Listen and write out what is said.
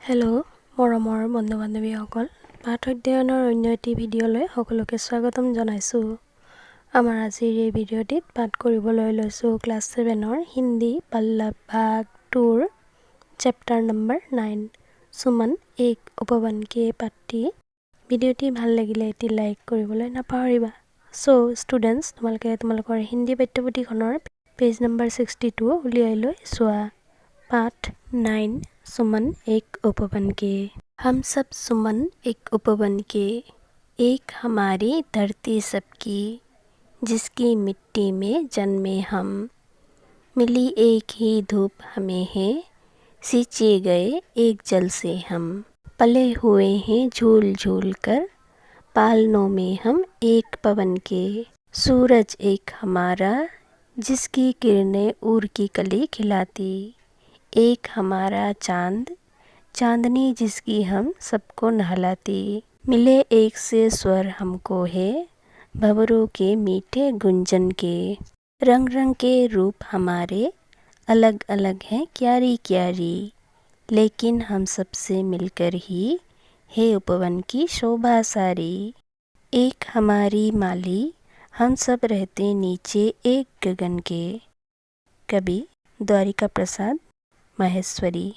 Hello' মৰমৰ বন্ধু বান্ধৱীসকল, পাঠ অধ্যয়নৰ অন্য এটি ভিডিঅ'লৈ সকলোকে স্বাগতম জনাইছোঁ। আমাৰ আজিৰ এই ভিডিঅ'টিত পাঠ কৰিবলৈ লৈছোঁ ক্লাছ 7ৰ হিন্দী পল্লৱ ভাগ 2ৰ চেপ্টাৰ নম্বৰ 9 সুমন এক উপবন के পাঠটি। ভিডিঅ'টি ভাল লাগিলে এটি লাইক কৰিবলৈ নাপাহৰিবা। ষ্টুডেণ্টছ, তোমালোকৰ হিন্দী পাঠ্যপুথিখনৰ পেজ নম্বৰ 62 উলিয়াই লৈ চোৱা। पाठ 9 सुमन एक उपवन के। हम सब सुमन एक उपवन के, एक हमारी धरती सबकी, जिसकी मिट्टी में जन्मे हम। मिली एक ही धूप हमें है, सींचे गए एक जल से हम। पले हुए हैं झूल झूल कर, पालनों में हम एक पवन के। सूरज एक हमारा, जिसकी किरणें ऊर की कली खिलाती। एक हमारा चांद, चांदनी जिसकी हम सबको नहलाती। मिले एक से स्वर हमको है, भंवरों के मीठे गुंजन के। रंग रंग के रूप हमारे, अलग अलग हैं क्यारी क्यारी, लेकिन हम सबसे मिलकर ही है उपवन की शोभा सारी। एक हमारी माली, हम सब रहते नीचे एक गगन के। कवि द्वारिका प्रसाद माहेश्वरी।